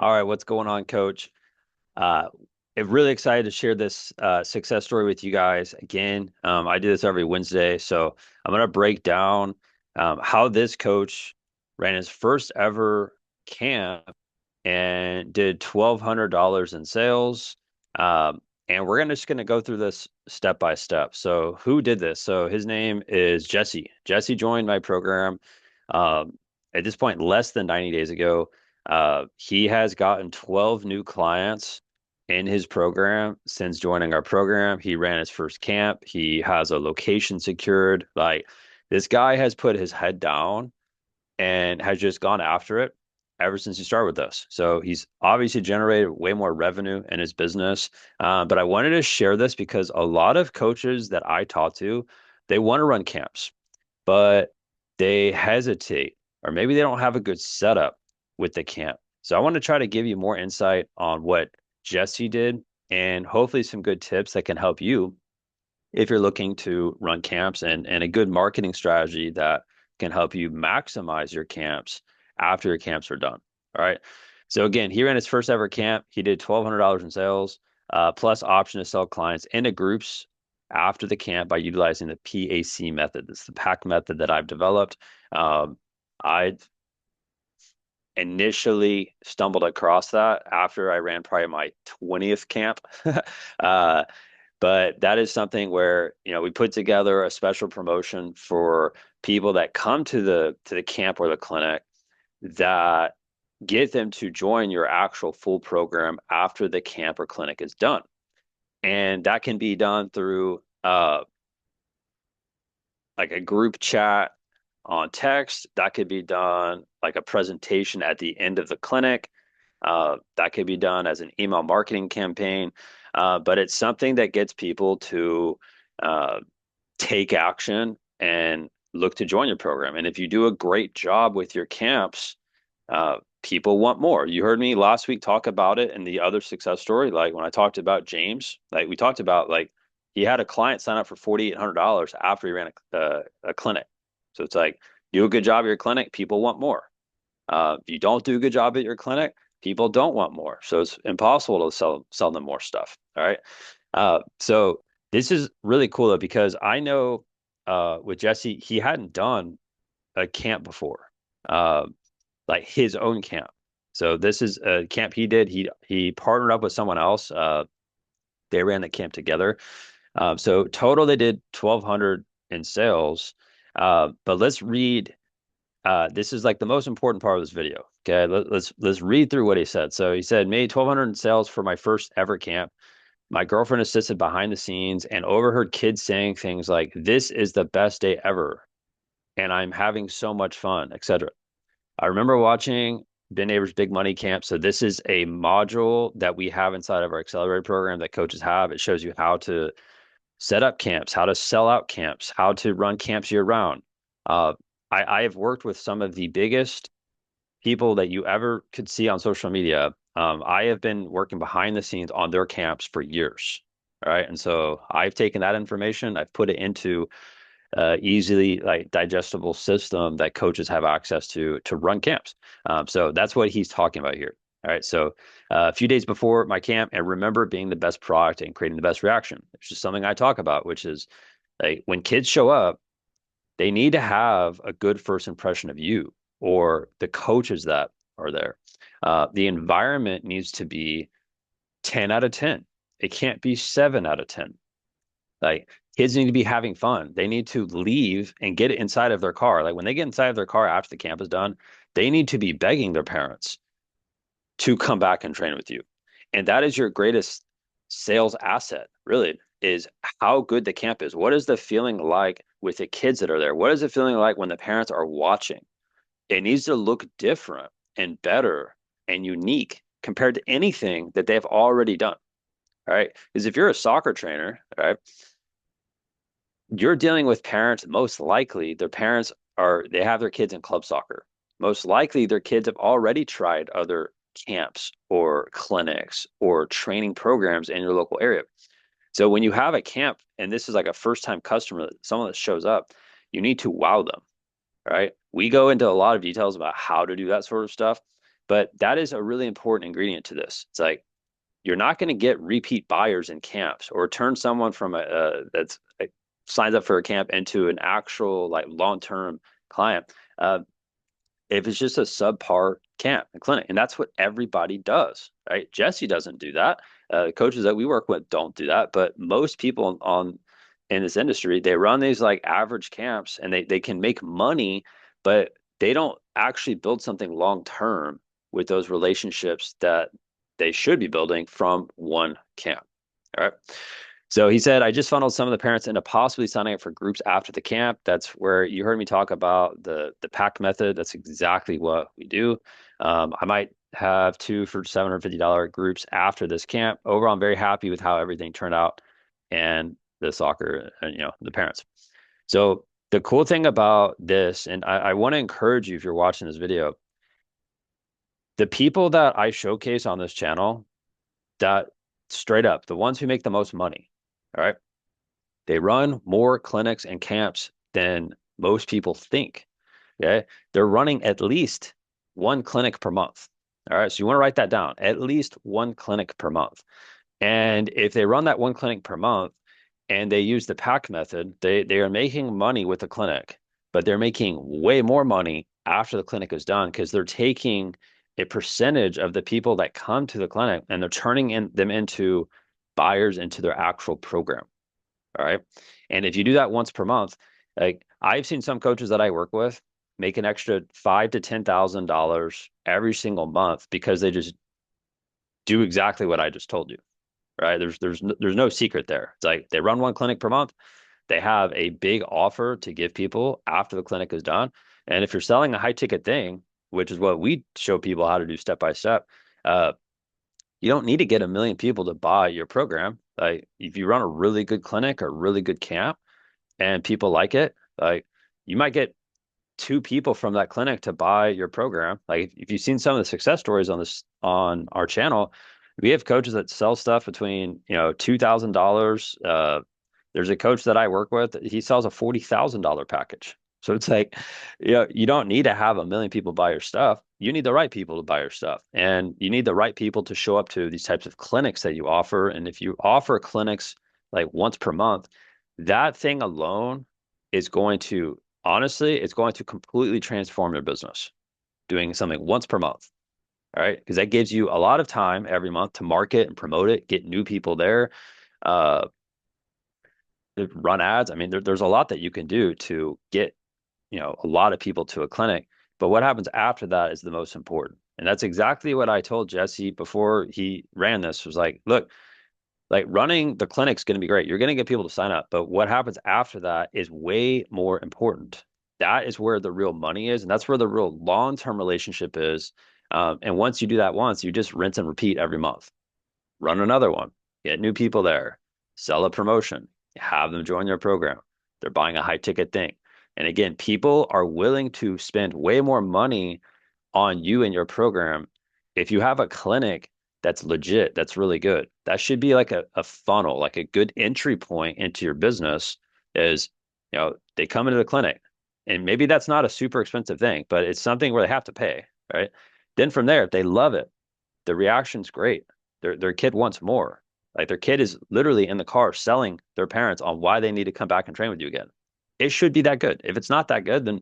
All right, what's going on, Coach? Uh, I'm really excited to share this success story with you guys again. I do this every Wednesday, so I'm going to break down how this coach ran his first ever camp and did $1,200 in sales. And we're just going to go through this step by step. So, who did this? So, his name is Jesse. Jesse joined my program at this point less than 90 days ago. He has gotten 12 new clients in his program since joining our program. He ran his first camp. He has a location secured. Like, this guy has put his head down and has just gone after it ever since he started with us. So he's obviously generated way more revenue in his business. But I wanted to share this because a lot of coaches that I talk to, they want to run camps, but they hesitate, or maybe they don't have a good setup with the camp. So I want to try to give you more insight on what Jesse did and hopefully some good tips that can help you if you're looking to run camps and a good marketing strategy that can help you maximize your camps after your camps are done. All right. So again, he ran his first ever camp. He did $1,200 in sales, plus option to sell clients into groups after the camp by utilizing the PAC method. This is the pack method that I've developed. I initially stumbled across that after I ran probably my 20th camp. uh, but that is something where, we put together a special promotion for people that come to the camp or the clinic that get them to join your actual full program after the camp or clinic is done. And that can be done through like a group chat on text. That could be done like a presentation at the end of the clinic. That could be done as an email marketing campaign. But it's something that gets people to uh, take action and look to join your program. And if you do a great job with your camps, people want more. You heard me last week talk about it in the other success story. Like when I talked about James, like we talked about, like he had a client sign up for $4,800 after he ran a clinic. So it's like, do a good job at your clinic, people want more. If you don't do a good job at your clinic, people don't want more. So it's impossible to sell them more stuff. All right. So this is really cool though, because I know with Jesse, he hadn't done a camp before, uh, like his own camp. So this is a camp he did. He partnered up with someone else. They ran the camp together. So total they did 1,200 in sales. But let's read. This is like the most important part of this video. Okay, let's read through what he said. So he said, made 1,200 in sales for my first ever camp. My girlfriend assisted behind the scenes and overheard kids saying things like, "This is the best day ever," and "I'm having so much fun," etc. I remember watching Ben Nabers' Big Money Camp. So this is a module that we have inside of our accelerator program that coaches have. It shows you how to set up camps, how to sell out camps, how to run camps year round. Uh, I have worked with some of the biggest people that you ever could see on social media. I have been working behind the scenes on their camps for years. All right. And so I've taken that information, I've put it into easily like digestible system that coaches have access to run camps. So that's what he's talking about here. All right. So a few days before my camp, and remember being the best product and creating the best reaction. It's just something I talk about, which is like when kids show up, they need to have a good first impression of you or the coaches that are there. The environment needs to be 10 out of 10. It can't be 7 out of 10. Like kids need to be having fun. They need to leave and get inside of their car. Like when they get inside of their car after the camp is done, they need to be begging their parents to come back and train with you. And that is your greatest sales asset, really, is how good the camp is. What is the feeling like with the kids that are there? What is it feeling like when the parents are watching? It needs to look different and better and unique compared to anything that they've already done. All right. Because if you're a soccer trainer, all right, you're dealing with parents, most likely their parents they have their kids in club soccer. Most likely their kids have already tried other camps or clinics or training programs in your local area. So when you have a camp and this is like a first time customer, someone that shows up, you need to wow them, right? We go into a lot of details about how to do that sort of stuff, But that is a really important ingredient to this. It's like you're not going to get repeat buyers in camps or turn someone from that's signs up for a camp into an actual like long-term client. Uh, if it's just a subpar camp and clinic, and that's what everybody does, right? Jessie doesn't do that. Coaches that we work with don't do that, but most people on in this industry, they run these like average camps and they can make money, but they don't actually build something long term with those relationships that they should be building from one camp. All right. So he said, I just funneled some of the parents into possibly signing up for groups after the camp. That's where you heard me talk about the pack method. That's exactly what we do. I might have two for $750 groups after this camp. Overall, I'm very happy with how everything turned out and the soccer and the parents. So the cool thing about this, and I want to encourage you if you're watching this video, the people that I showcase on this channel, that straight up, the ones who make the most money, all right, they run more clinics and camps than most people think. Okay. They're running at least one clinic per month. All right. So you want to write that down, at least one clinic per month. And if they run that one clinic per month and they use the pack method, they are making money with the clinic, but they're making way more money after the clinic is done because they're taking a percentage of the people that come to the clinic and they're turning them into buyers into their actual program. All right. And if you do that once per month, like I've seen some coaches that I work with make an extra $5,000 to $10,000 every single month because they just do exactly what I just told you. Right. There's no secret there. It's like they run one clinic per month. They have a big offer to give people after the clinic is done. And if you're selling a high ticket thing, which is what we show people how to do step by step, uh, you don't need to get a million people to buy your program. Like if you run a really good clinic or really good camp and people like it, like you might get two people from that clinic to buy your program. Like if you've seen some of the success stories on our channel, we have coaches that sell stuff between, $2,000. There's a coach that I work with, he sells a $40,000 package. So it's like, you don't need to have a million people buy your stuff. You need the right people to buy your stuff. And you need the right people to show up to these types of clinics that you offer. And if you offer clinics like once per month, that thing alone is going to, honestly, it's going to completely transform your business doing something once per month. All right. Because that gives you a lot of time every month to market and promote it, get new people there, uh, run ads. I mean, there's a lot that you can do to get, a lot of people to a clinic. But what happens after that is the most important. And that's exactly what I told Jesse before he ran this was like, look, like running the clinic's going to be great. You're going to get people to sign up. But what happens after that is way more important. That is where the real money is. And that's where the real long-term relationship is. And once you do that once, you just rinse and repeat every month. Run another one, get new people there, sell a promotion, have them join your program. They're buying a high ticket thing. And again, people are willing to spend way more money on you and your program if you have a clinic that's legit, that's really good. That should be like a funnel, like a good entry point into your business is, they come into the clinic and maybe that's not a super expensive thing, but it's something where they have to pay, right? Then from there, if they love it, the reaction's great. Their kid wants more. Like their kid is literally in the car selling their parents on why they need to come back and train with you again. It should be that good. If it's not that good, then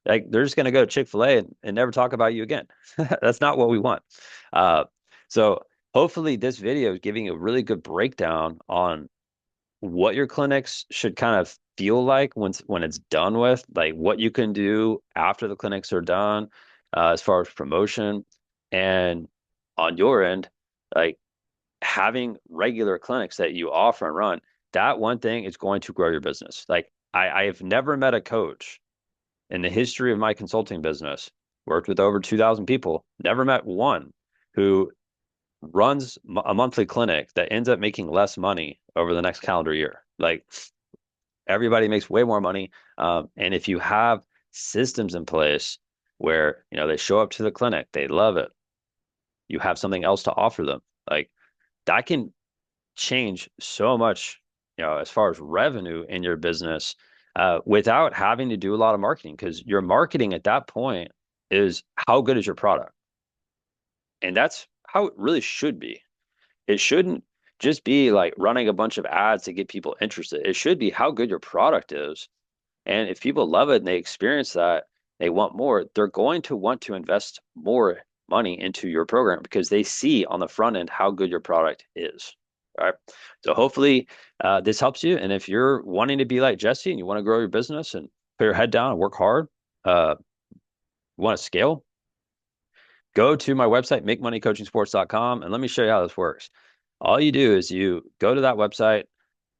like they're just going to go to Chick-fil-A and never talk about you again. That's not what we want. Uh, so hopefully this video is giving you a really good breakdown on what your clinics should kind of feel like when it's done with, like what you can do after the clinics are done, as far as promotion, and on your end, like having regular clinics that you offer and run. That one thing is going to grow your business. Like I have never met a coach in the history of my consulting business, worked with over 2,000 people, never met one who runs a monthly clinic that ends up making less money over the next calendar year. Like everybody makes way more money. And if you have systems in place where, they show up to the clinic, they love it, you have something else to offer them. Like that can change so much, as far as revenue in your business, without having to do a lot of marketing because your marketing at that point is how good is your product? And that's how it really should be. It shouldn't just be like running a bunch of ads to get people interested. It should be how good your product is. And if people love it and they experience that, they want more, they're going to want to invest more money into your program because they see on the front end how good your product is. All right. So hopefully this helps you. And if you're wanting to be like Jesse and you want to grow your business and put your head down and work hard, uh, you want to scale, go to my website, makemoneycoachingsports.com, and let me show you how this works. All you do is you go to that website.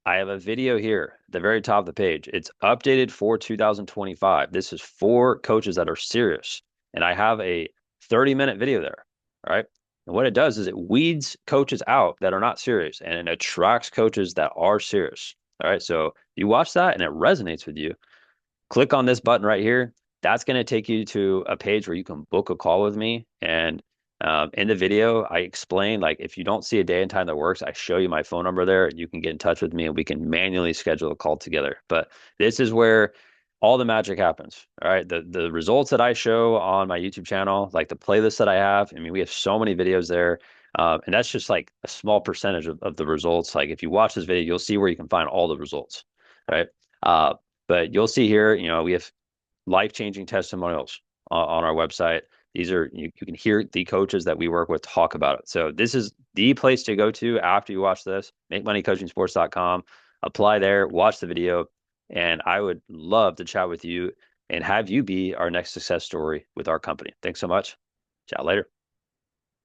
I have a video here at the very top of the page. It's updated for 2025. This is for coaches that are serious. And I have a 30-minute video there. All right. And what it does is it weeds coaches out that are not serious and it attracts coaches that are serious. All right. So you watch that and it resonates with you, click on this button right here. That's going to take you to a page where you can book a call with me. And in the video, I explain, like, if you don't see a day and time that works, I show you my phone number there. You can get in touch with me and we can manually schedule a call together. But this is where all the magic happens. All right. The results that I show on my YouTube channel, like the playlist that I have, I mean, we have so many videos there. And that's just like a small percentage of the results. Like if you watch this video, you'll see where you can find all the results. Right. But you'll see here, we have life-changing testimonials on our website. These are, you can hear the coaches that we work with talk about it. So this is the place to go to after you watch this, makemoneycoachingsports.com, apply there, watch the video, and I would love to chat with you and have you be our next success story with our company. Thanks so much. Chat later.